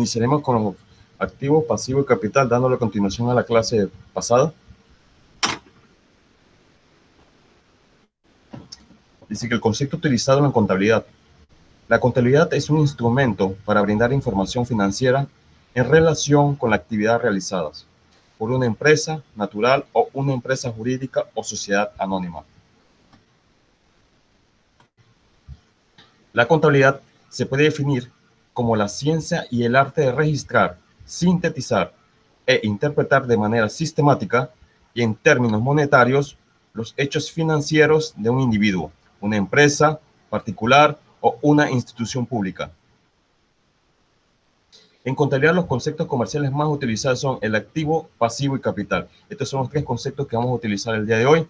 Iniciaremos con los activos, pasivos y capital, dándole continuación a la clase pasada. Dice que el concepto utilizado en contabilidad. La contabilidad es un instrumento para brindar información financiera en relación con la actividad realizada por una empresa natural o una empresa jurídica o sociedad anónima. La contabilidad se puede definir como la ciencia y el arte de registrar, sintetizar e interpretar de manera sistemática y en términos monetarios los hechos financieros de un individuo, una empresa particular o una institución pública. En contabilidad, los conceptos comerciales más utilizados son el activo, pasivo y capital. Estos son los tres conceptos que vamos a utilizar el día de hoy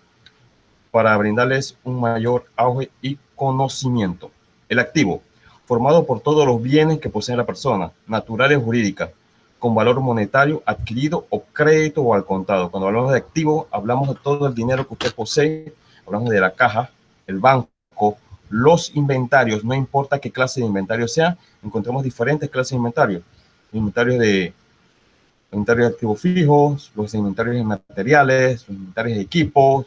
para brindarles un mayor auge y conocimiento. El activo, formado por todos los bienes que posee la persona, naturales o jurídicas, con valor monetario adquirido o crédito o al contado. Cuando hablamos de activo, hablamos de todo el dinero que usted posee, hablamos de la caja, el banco, los inventarios, no importa qué clase de inventario sea, encontramos diferentes clases de inventarios. Inventarios de activos fijos, los inventarios de materiales, los inventarios de equipos,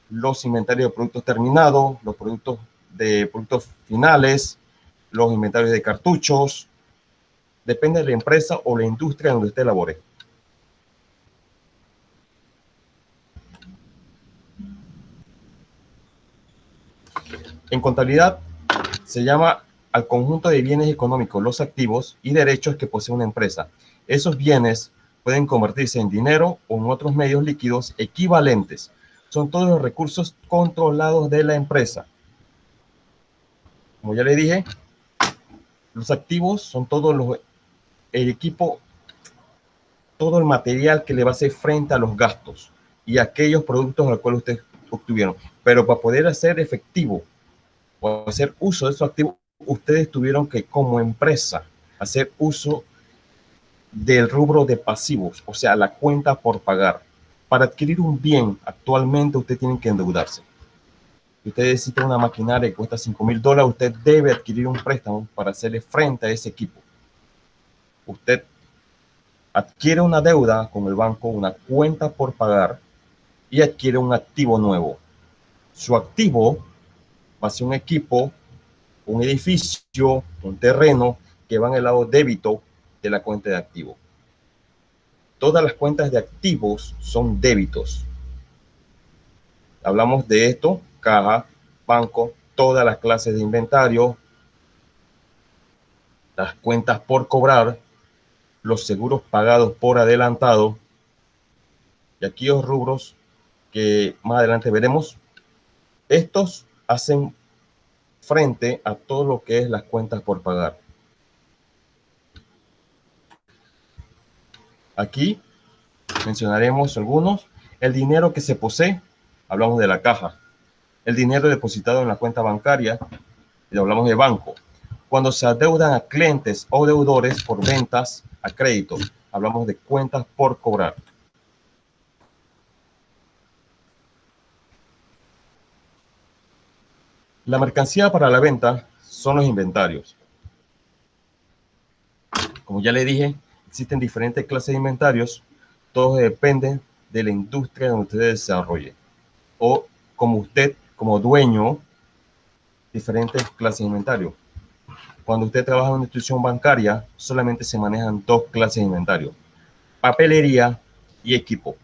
los inventarios de productos terminados, los productos de productos finales, los inventarios de cartuchos. Depende de la empresa o la industria donde usted labore. En contabilidad se llama al conjunto de bienes económicos, los activos y derechos que posee una empresa. Esos bienes pueden convertirse en dinero o en otros medios líquidos equivalentes. Son todos los recursos controlados de la empresa. Como ya le dije, los activos son todos el equipo, todo el material que le va a hacer frente a los gastos y aquellos productos a los cuales ustedes obtuvieron. Pero para poder hacer efectivo o hacer uso de esos activos, ustedes tuvieron que, como empresa, hacer uso del rubro de pasivos, o sea, la cuenta por pagar. Para adquirir un bien, actualmente usted tiene que endeudarse. Si usted necesita una maquinaria que cuesta $5,000, usted debe adquirir un préstamo para hacerle frente a ese equipo. Usted adquiere una deuda con el banco, una cuenta por pagar, y adquiere un activo nuevo. Su activo va a ser un equipo, un edificio, un terreno que va en el lado débito de la cuenta de activo. Todas las cuentas de activos son débitos. Hablamos de esto: caja, banco, todas las clases de inventario, las cuentas por cobrar, los seguros pagados por adelantado y aquellos rubros que más adelante veremos. Estos hacen frente a todo lo que es las cuentas por pagar. Aquí mencionaremos algunos. El dinero que se posee, hablamos de la caja. El dinero depositado en la cuenta bancaria, y hablamos de banco. Cuando se adeudan a clientes o deudores por ventas a crédito, hablamos de cuentas por cobrar. La mercancía para la venta son los inventarios. Como ya le dije, existen diferentes clases de inventarios. Todos dependen de la industria donde usted desarrolle. O como usted, como dueño, diferentes clases de inventario. Cuando usted trabaja en una institución bancaria, solamente se manejan dos clases de inventario: papelería y equipo.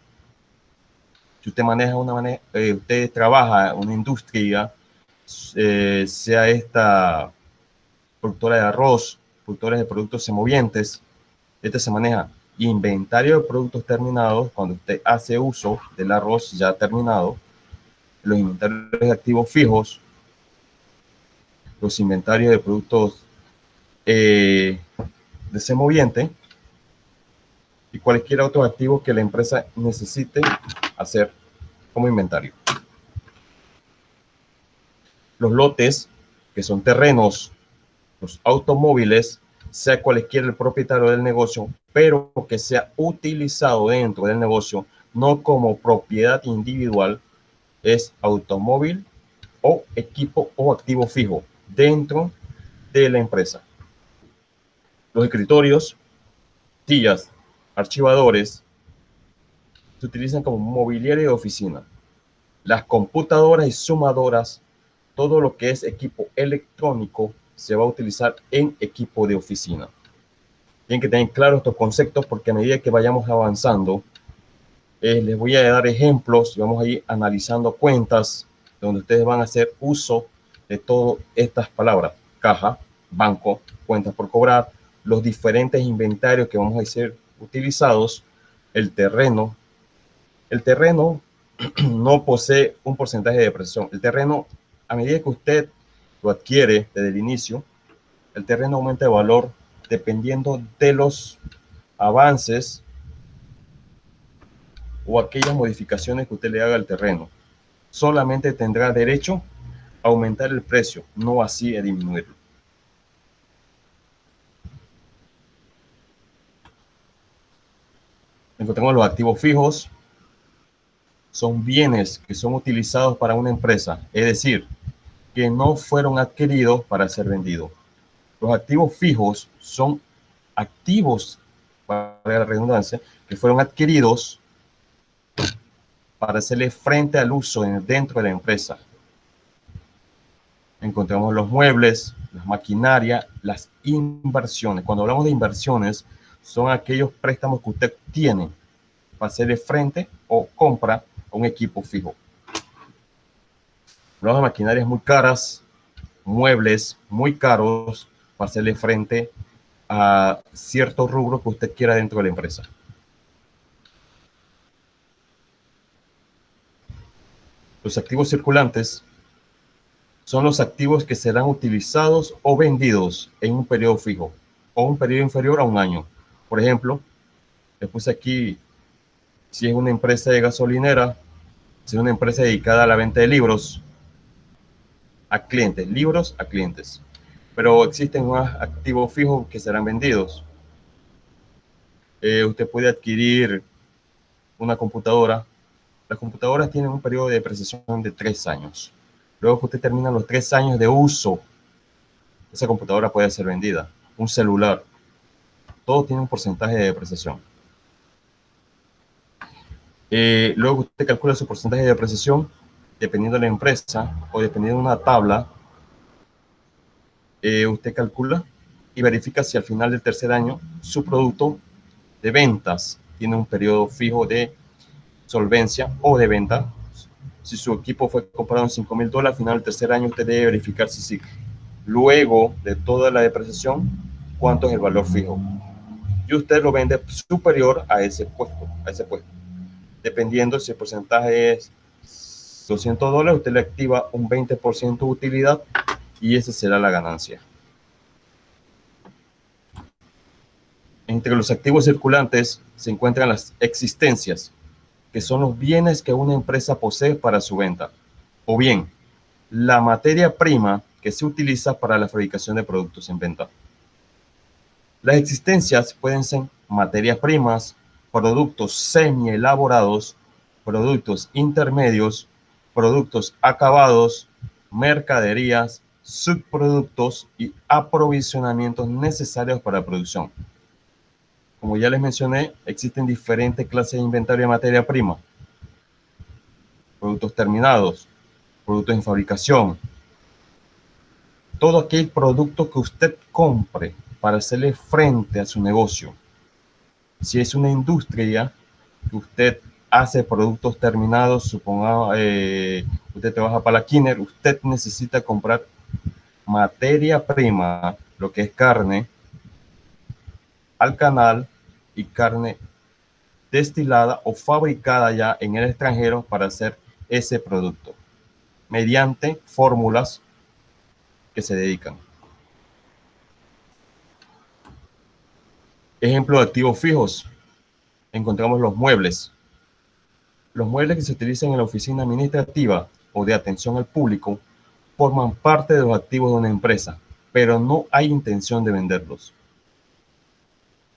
Si usted maneja usted trabaja en una industria, sea esta productora de arroz, productores de productos semovientes, este se maneja inventario de productos terminados. Cuando usted hace uso del arroz ya terminado, los inventarios de activos fijos, los inventarios de productos de semoviente y cualquier otro activo que la empresa necesite hacer como inventario. Los lotes, que son terrenos, los automóviles, sea cualquiera el propietario del negocio, pero que sea utilizado dentro del negocio, no como propiedad individual, es automóvil o equipo o activo fijo dentro de la empresa. Los escritorios, sillas, archivadores, se utilizan como mobiliario de oficina. Las computadoras y sumadoras, todo lo que es equipo electrónico, se va a utilizar en equipo de oficina. Tienen que tener claros estos conceptos porque a medida que vayamos avanzando, les voy a dar ejemplos y vamos a ir analizando cuentas donde ustedes van a hacer uso de todas estas palabras: caja, banco, cuentas por cobrar, los diferentes inventarios que vamos a ser utilizados, el terreno. El terreno no posee un porcentaje de depreciación. El terreno, a medida que usted lo adquiere desde el inicio, el terreno aumenta de valor dependiendo de los avances o aquellas modificaciones que usted le haga al terreno. Solamente tendrá derecho a aumentar el precio, no así a disminuirlo. Encontramos los activos fijos. Son bienes que son utilizados para una empresa, es decir, que no fueron adquiridos para ser vendidos. Los activos fijos son activos, para la redundancia, que fueron adquiridos para hacerle frente al uso dentro de la empresa. Encontramos los muebles, las maquinarias, las inversiones. Cuando hablamos de inversiones, son aquellos préstamos que usted tiene para hacerle frente o compra a un equipo fijo. Hablamos de maquinarias muy caras, muebles muy caros para hacerle frente a ciertos rubros que usted quiera dentro de la empresa. Los activos circulantes son los activos que serán utilizados o vendidos en un periodo fijo o un periodo inferior a un año. Por ejemplo, le puse aquí, si es una empresa de gasolinera, si es una empresa dedicada a la venta de libros a clientes, libros a clientes. Pero existen más activos fijos que serán vendidos. Usted puede adquirir una computadora. Las computadoras tienen un periodo de depreciación de 3 años. Luego que usted termina los 3 años de uso, esa computadora puede ser vendida. Un celular, todo tiene un porcentaje de depreciación. Luego usted calcula su porcentaje de depreciación dependiendo de la empresa o dependiendo de una tabla. Usted calcula y verifica si al final del tercer año su producto de ventas tiene un periodo fijo de solvencia o de venta. Si su equipo fue comprado en $5,000, al final del tercer año usted debe verificar si luego de toda la depreciación, cuánto es el valor fijo. Y usted lo vende superior a ese puesto. Dependiendo si el porcentaje es $200, usted le activa un 20% de utilidad y esa será la ganancia. Entre los activos circulantes se encuentran las existencias, que son los bienes que una empresa posee para su venta, o bien la materia prima que se utiliza para la fabricación de productos en venta. Las existencias pueden ser materias primas, productos semi-elaborados, productos intermedios, productos acabados, mercaderías, subproductos y aprovisionamientos necesarios para la producción. Como ya les mencioné, existen diferentes clases de inventario de materia prima: productos terminados, productos en fabricación. Todo aquel producto que usted compre para hacerle frente a su negocio. Si es una industria que usted hace productos terminados, supongamos, usted trabaja para la Kiner, usted necesita comprar materia prima, lo que es carne, al canal y carne destilada o fabricada ya en el extranjero para hacer ese producto, mediante fórmulas que se dedican. Ejemplo de activos fijos. Encontramos los muebles. Los muebles que se utilizan en la oficina administrativa o de atención al público forman parte de los activos de una empresa, pero no hay intención de venderlos.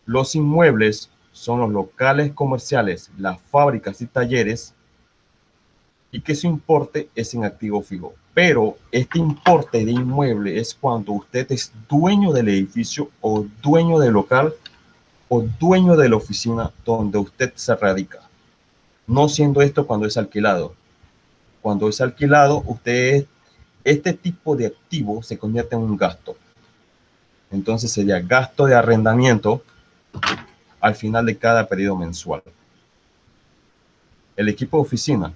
Los inmuebles son los locales comerciales, las fábricas y talleres, y que su importe es en activo fijo. Pero este importe de inmueble es cuando usted es dueño del edificio o dueño del local o dueño de la oficina donde usted se radica, no siendo esto cuando es alquilado. Cuando es alquilado, este tipo de activo se convierte en un gasto. Entonces sería gasto de arrendamiento al final de cada periodo mensual. El equipo de oficina,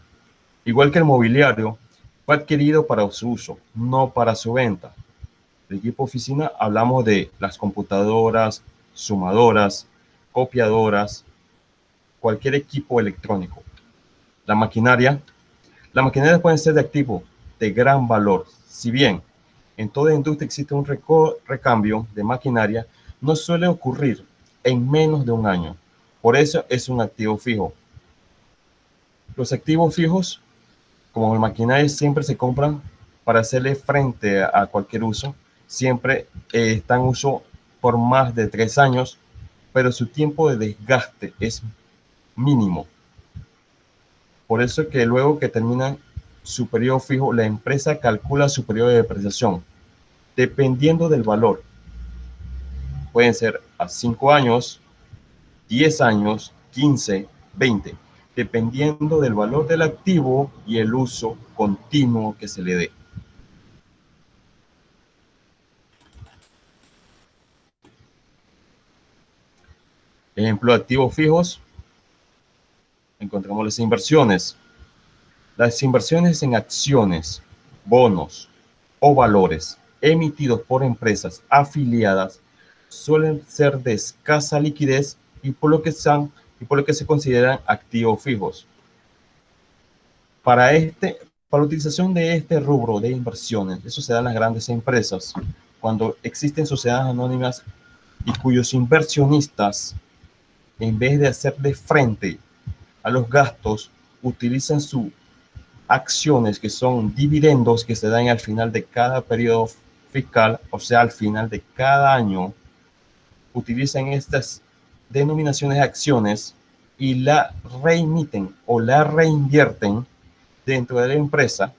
igual que el mobiliario, fue adquirido para su uso, no para su venta. El equipo de oficina hablamos de las computadoras, sumadoras, copiadoras, cualquier equipo electrónico. La maquinaria puede ser de activo de gran valor. Si bien en toda industria existe un recambio de maquinaria, no suele ocurrir en menos de un año. Por eso es un activo fijo. Los activos fijos, como el maquinaria, siempre se compran para hacerle frente a cualquier uso. Siempre están en uso por más de 3 años, pero su tiempo de desgaste es mínimo. Por eso que luego que termina su periodo fijo, la empresa calcula su periodo de depreciación, dependiendo del valor. Pueden ser a 5 años, 10 años, 15, 20, dependiendo del valor del activo y el uso continuo que se le dé. Ejemplo de activos fijos, encontramos las inversiones. Las inversiones en acciones, bonos o valores emitidos por empresas afiliadas suelen ser de escasa liquidez y por lo que se consideran activos fijos. Para la utilización de este rubro de inversiones, eso se da en las grandes empresas, cuando existen sociedades anónimas y cuyos inversionistas, en vez de hacerle frente a los gastos, utilizan sus acciones, que son dividendos que se dan al final de cada periodo fiscal, o sea, al final de cada año, utilizan estas denominaciones de acciones y la reemiten o la reinvierten dentro de la empresa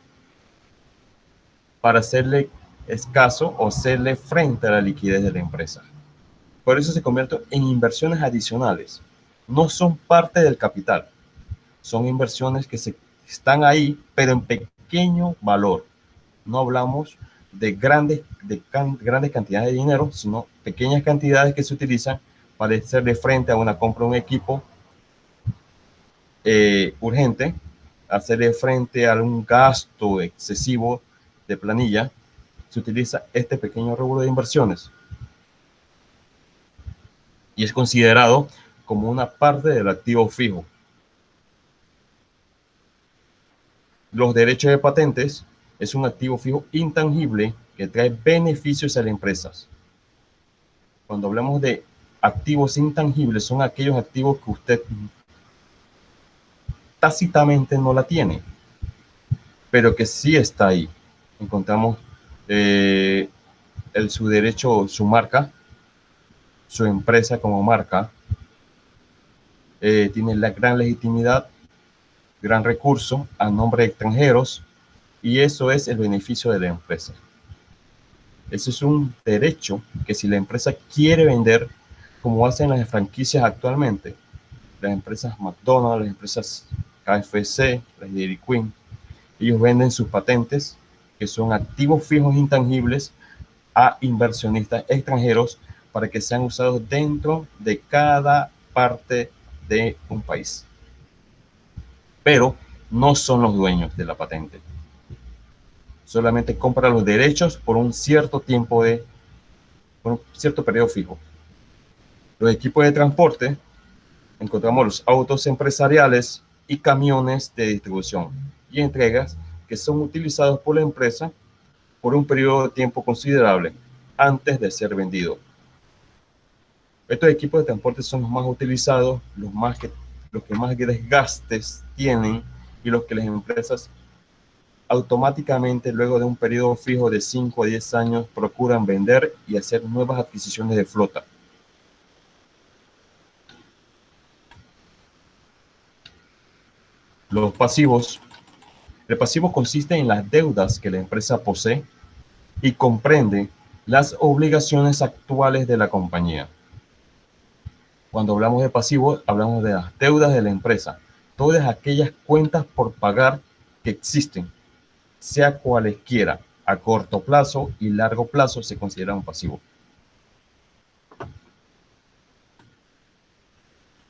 para hacerle escaso o hacerle frente a la liquidez de la empresa. Por eso se convierten en inversiones adicionales. No son parte del capital. Son inversiones que están ahí, pero en pequeño valor. No hablamos de grandes cantidades de dinero, sino pequeñas cantidades que se utilizan para hacerle frente a una compra de un equipo urgente, hacerle frente a un gasto excesivo de planilla. Se utiliza este pequeño rubro de inversiones y es considerado como una parte del activo fijo. Los derechos de patentes es un activo fijo intangible que trae beneficios a las empresas. Cuando hablamos de activos intangibles, son aquellos activos que usted tácitamente no la tiene, pero que sí está ahí. Encontramos su derecho, su marca, su empresa como marca, tiene la gran legitimidad, gran recurso a nombre de extranjeros, y eso es el beneficio de la empresa. Eso es un derecho que si la empresa quiere vender, como hacen las franquicias actualmente, las empresas McDonald's, las empresas KFC, las Dairy Queen, ellos venden sus patentes, que son activos fijos intangibles, a inversionistas extranjeros para que sean usados dentro de cada parte de un país. Pero no son los dueños de la patente. Solamente compran los derechos por un cierto tiempo por un cierto periodo fijo. Los equipos de transporte, encontramos los autos empresariales y camiones de distribución y entregas que son utilizados por la empresa por un periodo de tiempo considerable antes de ser vendido. Estos equipos de transporte son los más utilizados, los que más desgastes tienen y los que las empresas automáticamente luego de un periodo fijo de 5 a 10 años procuran vender y hacer nuevas adquisiciones de flota. Los pasivos. El pasivo consiste en las deudas que la empresa posee y comprende las obligaciones actuales de la compañía. Cuando hablamos de pasivos, hablamos de las deudas de la empresa. Todas aquellas cuentas por pagar que existen, sea cualesquiera, a corto plazo y largo plazo, se considera un pasivo.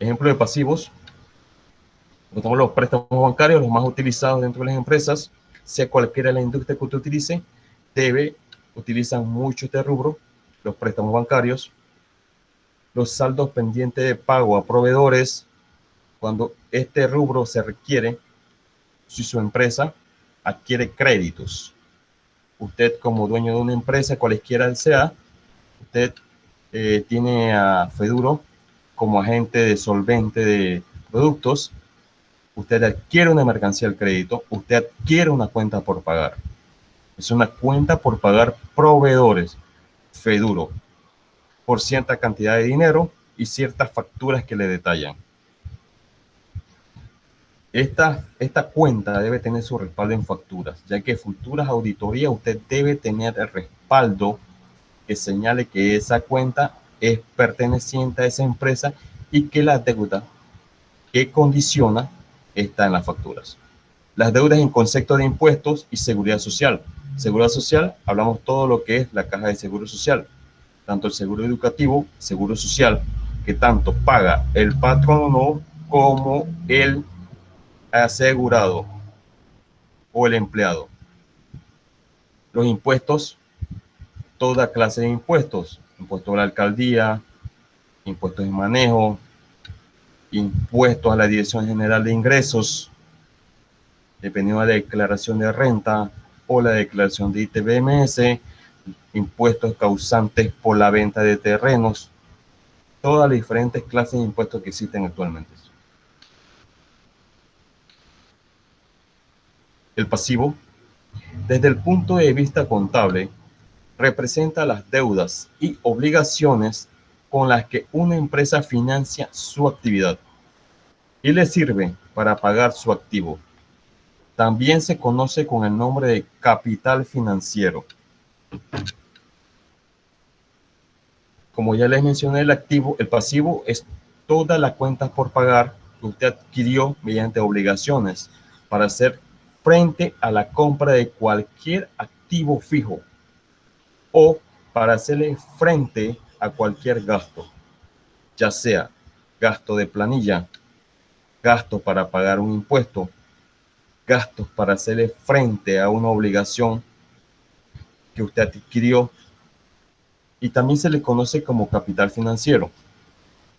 Ejemplo de pasivos: tenemos los préstamos bancarios, los más utilizados dentro de las empresas, sea cualquiera la industria que usted utilice, utilizan mucho este rubro, los préstamos bancarios, los saldos pendientes de pago a proveedores, cuando este rubro se requiere, si su empresa adquiere créditos. Usted como dueño de una empresa, cualesquiera sea, usted tiene a Feduro como agente de solvente de productos. Usted adquiere una mercancía al crédito, usted adquiere una cuenta por pagar. Es una cuenta por pagar proveedores, Feduro, por cierta cantidad de dinero y ciertas facturas que le detallan. Esta cuenta debe tener su respaldo en facturas, ya que futuras auditorías usted debe tener el respaldo que señale que esa cuenta es perteneciente a esa empresa y que la deuda que condiciona está en las facturas. Las deudas en concepto de impuestos y seguridad social. Seguridad social, hablamos todo lo que es la caja de seguro social, tanto el seguro educativo, seguro social, que tanto paga el patrono como el asegurado o el empleado. Los impuestos, toda clase de impuestos, impuestos a la alcaldía, impuestos de manejo, impuestos a la Dirección General de Ingresos, dependiendo de la declaración de renta o la declaración de ITBMS, impuestos causantes por la venta de terrenos, todas las diferentes clases de impuestos que existen actualmente. El pasivo, desde el punto de vista contable, representa las deudas y obligaciones con las que una empresa financia su actividad y le sirve para pagar su activo. También se conoce con el nombre de capital financiero. Como ya les mencioné, el pasivo es todas las cuentas por pagar que usted adquirió mediante obligaciones para hacer frente a la compra de cualquier activo fijo o para hacerle frente a cualquier gasto, ya sea gasto de planilla, gasto para pagar un impuesto, gastos para hacerle frente a una obligación que usted adquirió, y también se le conoce como capital financiero.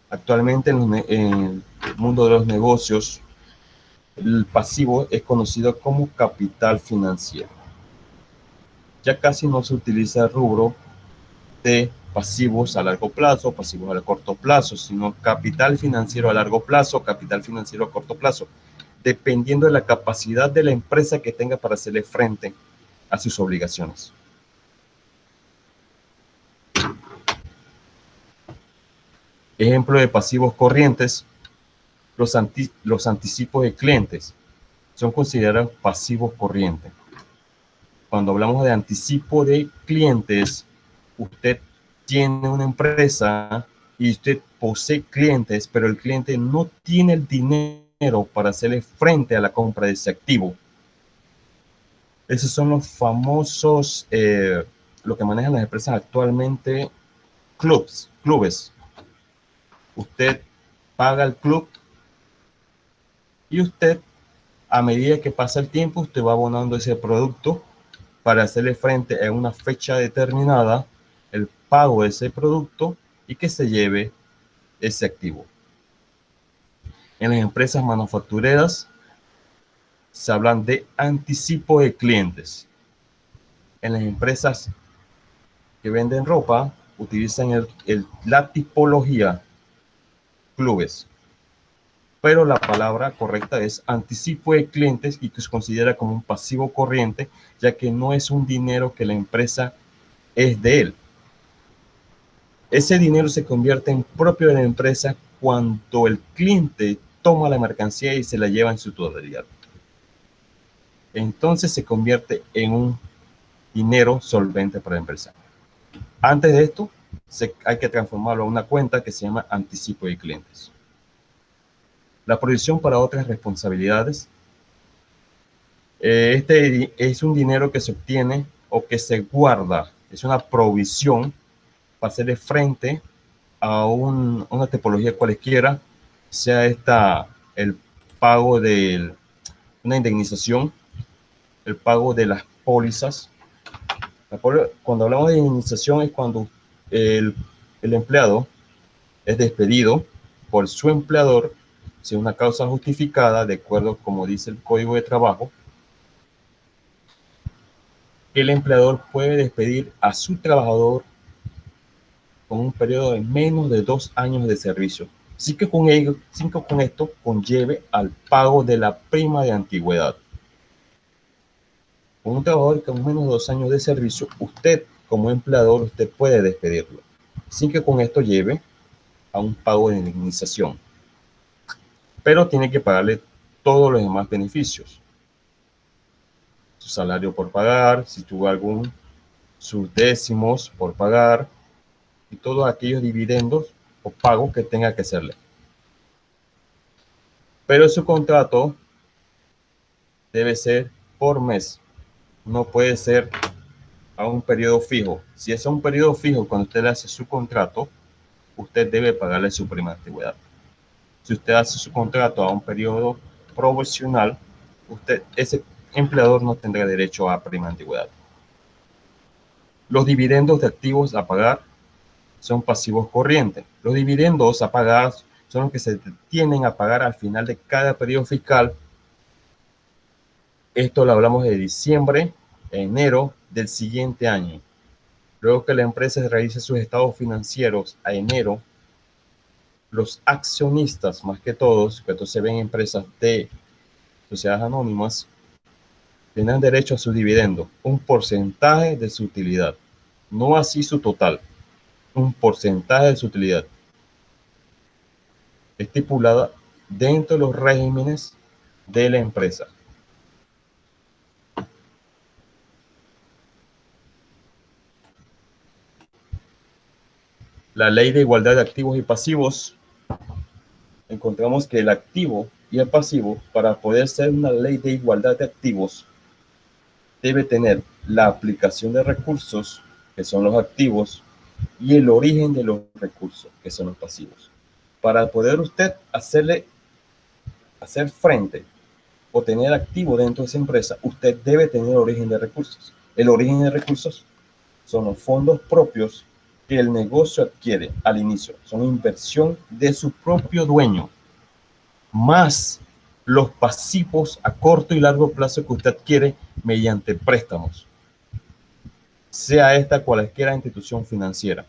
Actualmente en el mundo de los negocios, el pasivo es conocido como capital financiero. Ya casi no se utiliza el rubro de pasivos a largo plazo, pasivos a corto plazo, sino capital financiero a largo plazo, capital financiero a corto plazo, dependiendo de la capacidad de la empresa que tenga para hacerle frente a sus obligaciones. Ejemplo de pasivos corrientes: los anticipos de clientes son considerados pasivos corrientes. Cuando hablamos de anticipo de clientes, usted tiene una empresa y usted posee clientes, pero el cliente no tiene el dinero para hacerle frente a la compra de ese activo. Esos son los famosos, lo que manejan las empresas actualmente, clubes. Usted paga el club y usted, a medida que pasa el tiempo, usted va abonando ese producto para hacerle frente a una fecha determinada, el pago de ese producto y que se lleve ese activo. En las empresas manufactureras se hablan de anticipo de clientes. En las empresas que venden ropa utilizan la tipología clubes, pero la palabra correcta es anticipo de clientes y que se considera como un pasivo corriente, ya que no es un dinero que la empresa es de él. Ese dinero se convierte en propio de la empresa cuando el cliente toma la mercancía y se la lleva en su totalidad. Entonces se convierte en un dinero solvente para la empresa. Antes de esto, hay que transformarlo a una cuenta que se llama anticipo de clientes. La provisión para otras responsabilidades. Este es un dinero que se obtiene o que se guarda. Es una provisión para hacerle frente a una tipología cualquiera, sea esta el pago de una indemnización, el pago de las pólizas. Cuando hablamos de indemnización es cuando el empleado es despedido por su empleador sin una causa justificada, de acuerdo como dice el Código de Trabajo. El empleador puede despedir a su trabajador con un periodo de menos de 2 años de servicio, sin que con esto conlleve al pago de la prima de antigüedad. Con un trabajador con menos de 2 años de servicio, usted como empleador, usted puede despedirlo, sin que con esto lleve a un pago de indemnización. Pero tiene que pagarle todos los demás beneficios. Su salario por pagar, si tuvo sus décimos por pagar y todos aquellos dividendos o pagos que tenga que hacerle. Pero su contrato debe ser por mes, no puede ser a un periodo fijo. Si es a un periodo fijo, cuando usted hace su contrato, usted debe pagarle su prima de antigüedad. Si usted hace su contrato a un periodo provisional, ese empleador no tendrá derecho a prima de antigüedad. Los dividendos de activos a pagar son pasivos corrientes. Los dividendos a pagar son los que se tienen a pagar al final de cada periodo fiscal. Esto lo hablamos de diciembre, enero del siguiente año. Luego que la empresa realice sus estados financieros a enero, los accionistas, más que todos, que entonces se ven empresas de sociedades anónimas, tendrán derecho a su dividendo, un porcentaje de su utilidad, no así su total, un porcentaje de su utilidad, estipulada dentro de los regímenes de la empresa. La ley de igualdad de activos y pasivos, encontramos que el activo y el pasivo, para poder ser una ley de igualdad de activos, debe tener la aplicación de recursos, que son los activos, y el origen de los recursos, que son los pasivos. Para poder usted hacer frente o tener activo dentro de esa empresa, usted debe tener origen de recursos. El origen de recursos son los fondos propios que el negocio adquiere al inicio. Son inversión de su propio dueño, más los pasivos a corto y largo plazo que usted adquiere mediante préstamos, sea esta cualquiera institución financiera.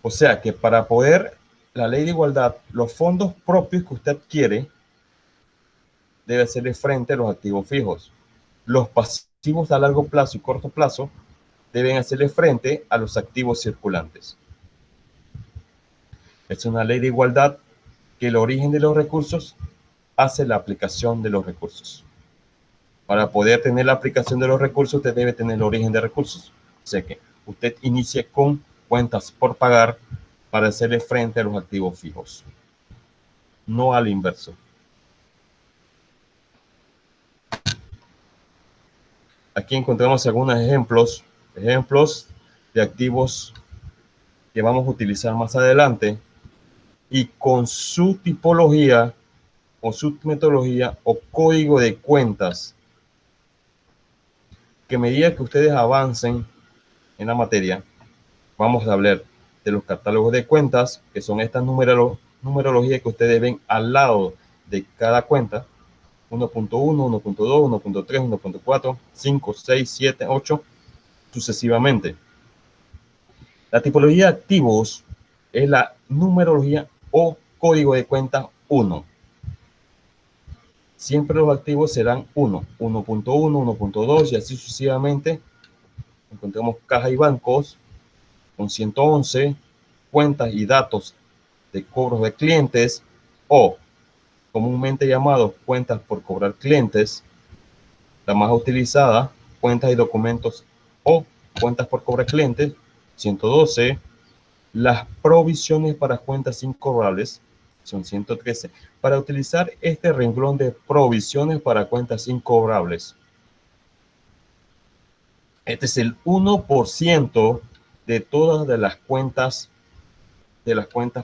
O sea que para poder la ley de igualdad, los fondos propios que usted adquiere debe hacerle frente a los activos fijos. Los pasivos a largo plazo y corto plazo deben hacerle frente a los activos circulantes. Es una ley de igualdad que el origen de los recursos hace la aplicación de los recursos. Para poder tener la aplicación de los recursos, usted debe tener el origen de recursos. O sea que usted inicie con cuentas por pagar para hacerle frente a los activos fijos, no al inverso. Aquí encontramos algunos ejemplos de activos que vamos a utilizar más adelante y con su tipología o su metodología o código de cuentas, que a medida que ustedes avancen en la materia, vamos a hablar de los catálogos de cuentas, que son estas numerologías que ustedes ven al lado de cada cuenta: 1.1, 1.2, 1.3, 1.4, 5, 6, 7, 8, sucesivamente. La tipología de activos es la numerología o código de cuenta 1. Siempre los activos serán 1, 1.1, 1.2 y así sucesivamente. Encontramos caja y bancos con 111, cuentas y datos de cobros de clientes, o comúnmente llamados cuentas por cobrar clientes. La más utilizada, cuentas y documentos o cuentas por cobrar clientes, 112. Las provisiones para cuentas incobrables son 113. Para utilizar este renglón de provisiones para cuentas incobrables, este es el 1% de todas las cuentas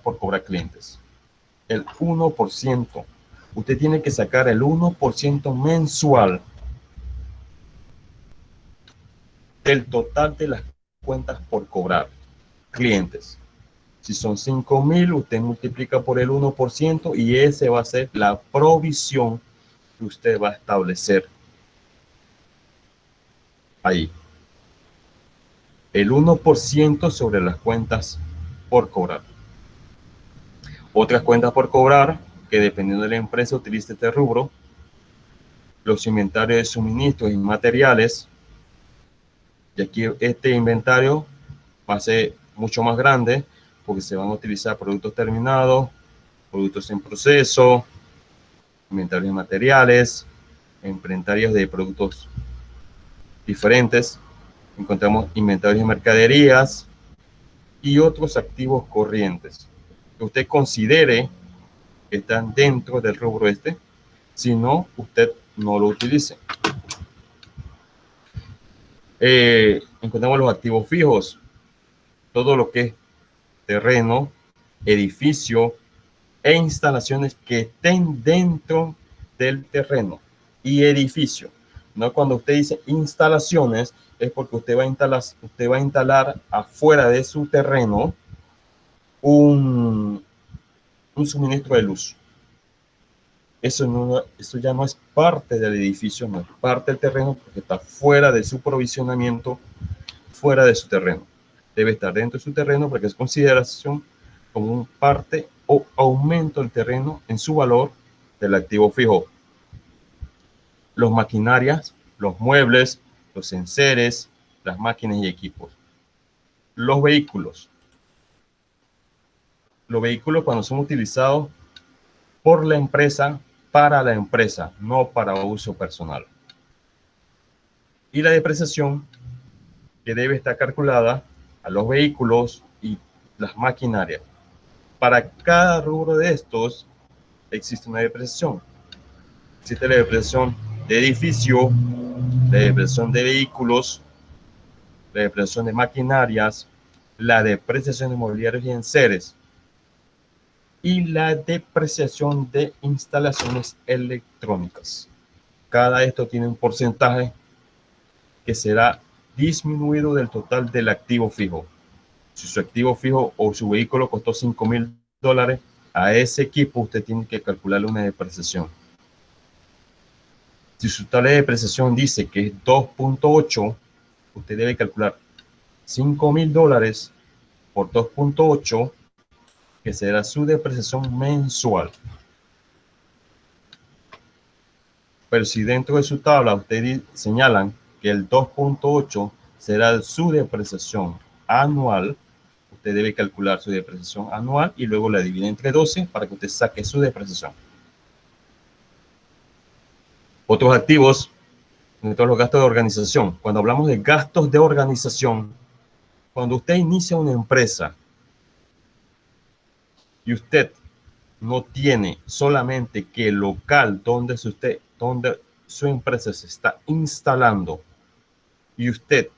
por cobrar clientes. El 1%. Usted tiene que sacar el 1% mensual del total de las cuentas por cobrar clientes. Si son 5,000, usted multiplica por el 1% y ese va a ser la provisión que usted va a establecer ahí. El 1% sobre las cuentas por cobrar. Otras cuentas por cobrar, que dependiendo de la empresa utilice este rubro, los inventarios de suministros y materiales. Y aquí este inventario va a ser mucho más grande porque se van a utilizar productos terminados, productos en proceso, inventarios de materiales, inventarios de productos diferentes. Encontramos inventarios de mercaderías y otros activos corrientes que usted considere que están dentro del rubro este. Si no, usted no lo utilice. Encontramos los activos fijos, todo lo que es terreno, edificio e instalaciones que estén dentro del terreno y edificio. No, cuando usted dice instalaciones, es porque usted va a instalar afuera de su terreno un suministro de luz. Eso ya no es parte del edificio, no es parte del terreno porque está fuera de su provisionamiento, fuera de su terreno. Debe estar dentro de su terreno porque es consideración como un parte o aumento del terreno en su valor del activo fijo. Los maquinarias, los muebles, los enseres, las máquinas y equipos. Los vehículos. Los vehículos cuando son utilizados por la empresa, para la empresa, no para uso personal. Y la depreciación que debe estar calculada a los vehículos y las maquinarias. Para cada rubro de estos existe una depreciación. Existe la depreciación de edificio, la depreciación de vehículos, la depreciación de maquinarias, la depreciación de mobiliarios y enseres y la depreciación de instalaciones electrónicas. Cada esto tiene un porcentaje que será disminuido del total del activo fijo. Si su activo fijo o su vehículo costó $5,000, a ese equipo usted tiene que calcularle una depreciación. Si su tabla de depreciación dice que es 2.8, usted debe calcular $5,000 por 2.8, que será su depreciación mensual. Pero si dentro de su tabla ustedes señalan que el 2.8 será su depreciación anual, usted debe calcular su depreciación anual y luego la divide entre 12 para que usted saque su depreciación. Otros activos, todos los gastos de organización. Cuando hablamos de gastos de organización, cuando usted inicia una empresa y usted no tiene solamente que el local donde su empresa se está instalando y usted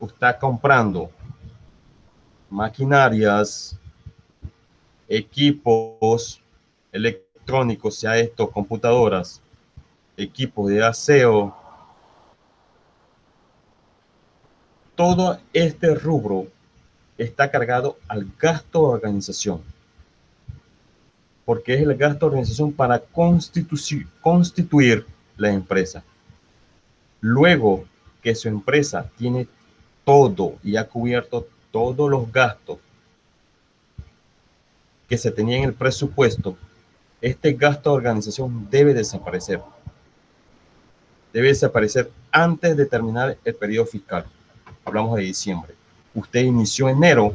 está comprando maquinarias, equipos electrónicos, sea esto computadoras, equipos de aseo, todo este rubro está cargado al gasto de organización, porque es el gasto de organización para constituir la empresa. Luego que su empresa tiene todo y ha cubierto todos los gastos que se tenía en el presupuesto, este gasto de organización debe desaparecer. Debe desaparecer antes de terminar el periodo fiscal. Hablamos de diciembre. Usted inició enero,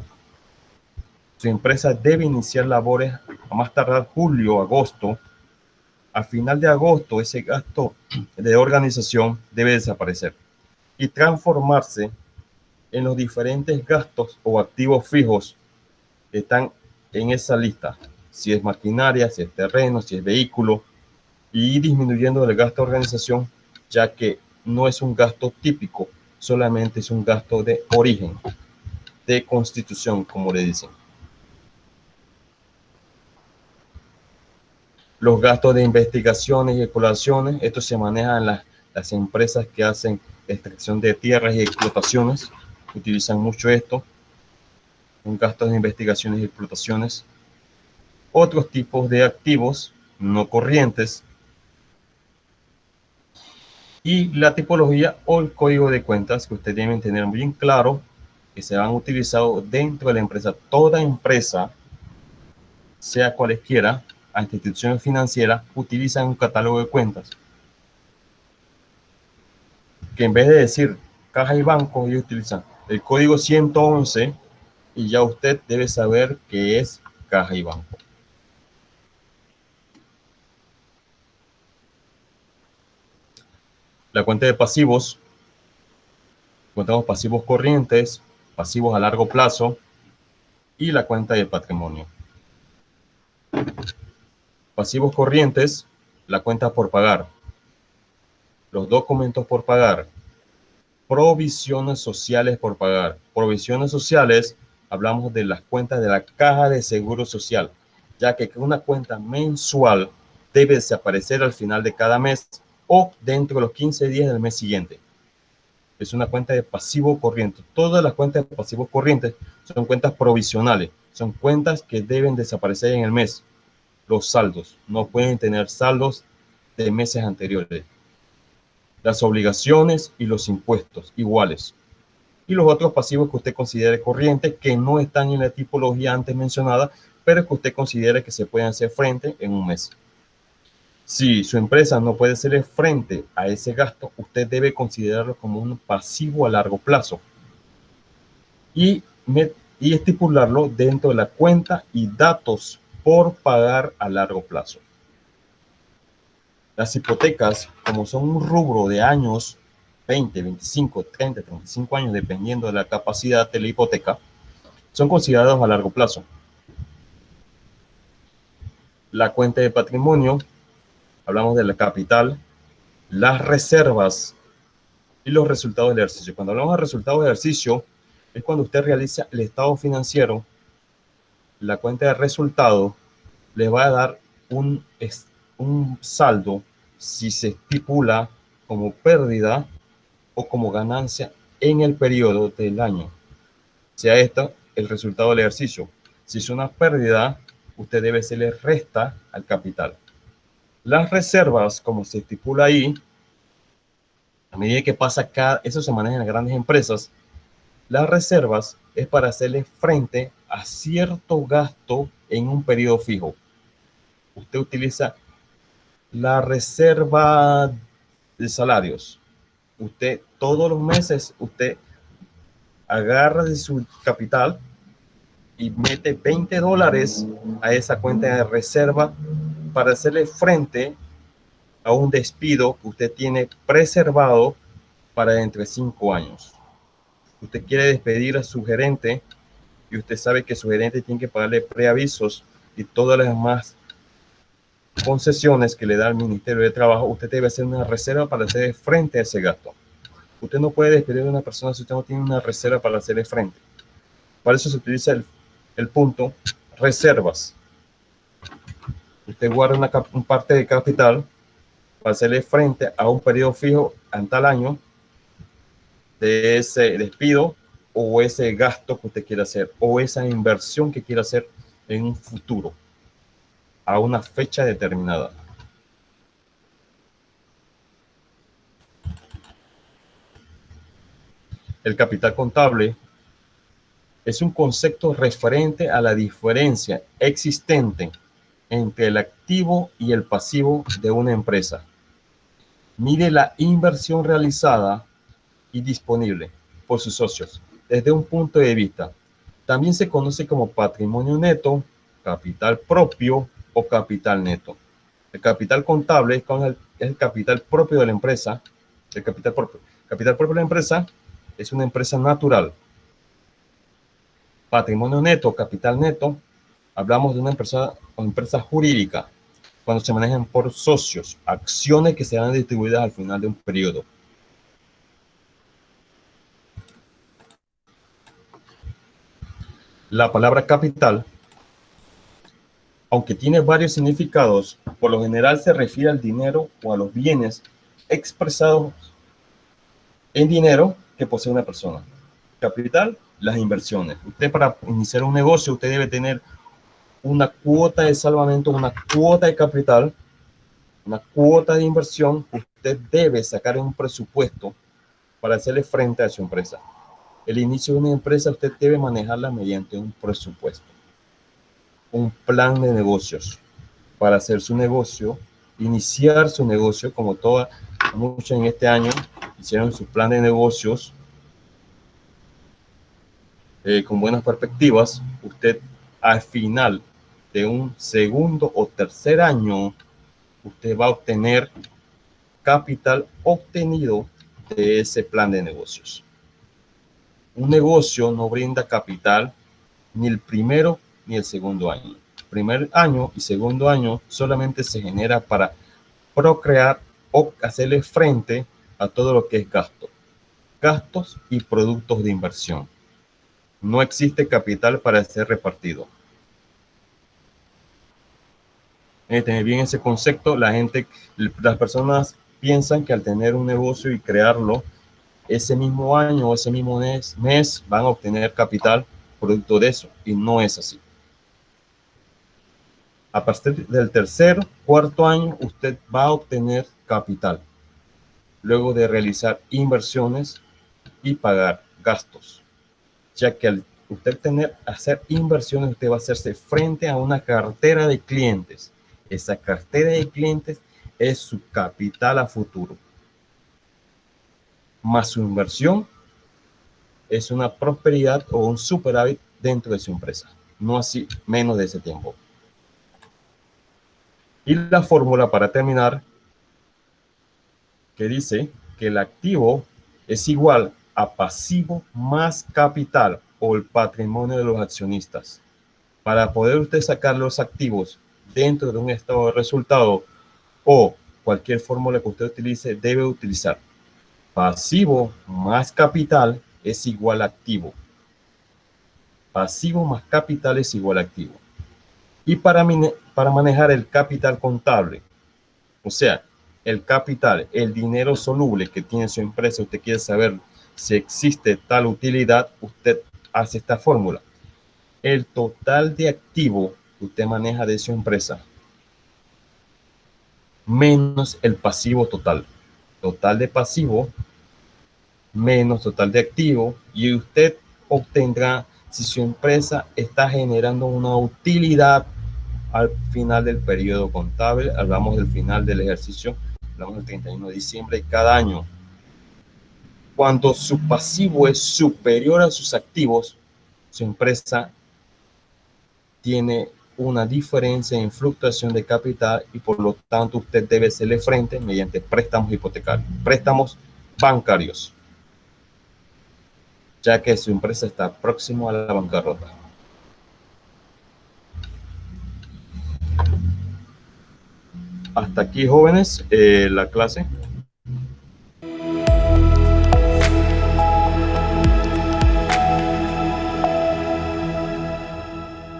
su empresa debe iniciar labores a más tardar julio, agosto. A final de agosto, ese gasto de organización debe desaparecer y transformarse en los diferentes gastos o activos fijos que están en esa lista. Si es maquinaria, si es terreno, si es vehículo, y disminuyendo el gasto de organización, ya que no es un gasto típico, solamente es un gasto de origen, de constitución, como le dicen. Los gastos de investigaciones y exploraciones, esto se maneja en las empresas que hacen extracción de tierras y explotaciones, utilizan mucho esto, un gasto de investigaciones y explotaciones. Otros tipos de activos no corrientes y la tipología o el código de cuentas que ustedes deben tener bien claro que se han utilizado dentro de la empresa. Toda empresa, sea cualesquiera, a instituciones financieras, utilizan un catálogo de cuentas que en vez de decir caja y banco, ellos utilizan el código 111 y ya usted debe saber qué es caja y banco. La cuenta de pasivos, contamos pasivos corrientes, pasivos a largo plazo y la cuenta de patrimonio. Pasivos corrientes, la cuenta por pagar, los documentos por pagar, provisiones sociales por pagar. Provisiones sociales, hablamos de las cuentas de la caja de seguro social, ya que una cuenta mensual debe desaparecer al final de cada mes o dentro de los 15 días del mes siguiente. Es una cuenta de pasivo corriente. Todas las cuentas de pasivos corrientes son cuentas provisionales, son cuentas que deben desaparecer en el mes. Los saldos no pueden tener saldos de meses anteriores. Las obligaciones y los impuestos iguales. Y los otros pasivos que usted considere corrientes que no están en la tipología antes mencionada, pero que usted considere que se pueden hacer frente en un mes. Si su empresa no puede hacerle frente a ese gasto, usted debe considerarlo como un pasivo a largo plazo y estipularlo dentro de la cuenta y datos por pagar a largo plazo. Las hipotecas, como son un rubro de años, 20, 25, 30, 35 años, dependiendo de la capacidad de la hipoteca, son considerados a largo plazo. La cuenta de patrimonio, hablamos de la capital, las reservas y los resultados del ejercicio. Cuando hablamos de resultados del ejercicio, es cuando usted realiza el estado financiero, la cuenta de resultados le va a dar un saldo si se estipula como pérdida o como ganancia en el periodo del año. Sea esto el resultado del ejercicio. Si es una pérdida, usted debe hacerle resta al capital. Las reservas, como se estipula ahí, a medida que pasa eso se maneja en las grandes empresas, las reservas es para hacerle frente a cierto gasto en un periodo fijo. Usted utiliza la reserva de salarios. Usted todos los meses, usted agarra de su capital y mete $20 a esa cuenta de reserva para hacerle frente a un despido que usted tiene preservado para dentro de 5 años. Usted quiere despedir a su gerente y usted sabe que su gerente tiene que pagarle preavisos y todas las demás concesiones que le da el Ministerio de Trabajo. Usted debe hacer una reserva para hacer frente a ese gasto. Usted no puede despedir a una persona si usted no tiene una reserva para hacerle frente. Para eso se utiliza el punto reservas. Usted guarda una parte de capital para hacerle frente a un periodo fijo en tal año de ese despido o ese gasto que usted quiere hacer o esa inversión que quiere hacer en un futuro a una fecha determinada. El capital contable es un concepto referente a la diferencia existente entre el activo y el pasivo de una empresa. Mide la inversión realizada y disponible por sus socios desde un punto de vista. También se conoce como patrimonio neto, capital propio o capital neto. El capital contable es el capital propio de la empresa, el capital propio de la empresa es una empresa natural. Patrimonio neto, capital neto, hablamos de una empresa jurídica, cuando se manejan por socios, acciones que serán distribuidas al final de un periodo. La palabra capital, aunque tiene varios significados, por lo general se refiere al dinero o a los bienes expresados en dinero que posee una persona. Capital, las inversiones. Usted, para iniciar un negocio, usted debe tener una cuota de salvamento, una cuota de capital, una cuota de inversión. Usted debe sacar un presupuesto para hacerle frente a su empresa. El inicio de una empresa usted debe manejarla mediante un presupuesto, un plan de negocios para hacer su negocio, iniciar su negocio, como muchos en este año hicieron su plan de negocios con buenas perspectivas. Usted, al final de un segundo o tercer año, usted va a obtener capital obtenido de ese plan de negocios. Un negocio no brinda capital ni el primero ni el segundo año. Primer año y segundo año solamente se genera para procrear o hacerle frente a todo lo que es gastos y productos de inversión. No existe capital para ser repartido. Tener bien ese concepto. Las personas piensan que al tener un negocio y crearlo, ese mismo año o ese mismo mes van a obtener capital producto de eso, y no es así. A partir del tercer, cuarto año, usted va a obtener capital, luego de realizar inversiones y pagar gastos, ya que al usted hacer inversiones, usted va a hacerse frente a una cartera de clientes. Esa cartera de clientes es su capital a futuro, más su inversión es una prosperidad o un superávit dentro de su empresa, no así menos de ese tiempo. Y la fórmula para terminar, que dice que el activo es igual a pasivo más capital o el patrimonio de los accionistas. Para poder usted sacar los activos dentro de un estado de resultado o cualquier fórmula que usted utilice, debe utilizar pasivo más capital es igual a activo. Pasivo más capital es igual a activo. Y para manejar el capital contable, o sea, el capital, el dinero soluble que tiene su empresa, usted quiere saber si existe tal utilidad, usted hace esta fórmula. El total de activo que usted maneja de su empresa menos el pasivo total. Total de pasivo menos total de activo, y usted obtendrá si su empresa está generando una utilidad al final del periodo contable. Hablamos del final del ejercicio, hablamos del 31 de diciembre de cada año. Cuando su pasivo es superior a sus activos, su empresa tiene una diferencia en fluctuación de capital y por lo tanto usted debe hacerle frente mediante préstamos hipotecarios, préstamos bancarios, ya que su empresa está próximo a la bancarrota. Hasta aquí, jóvenes, la clase.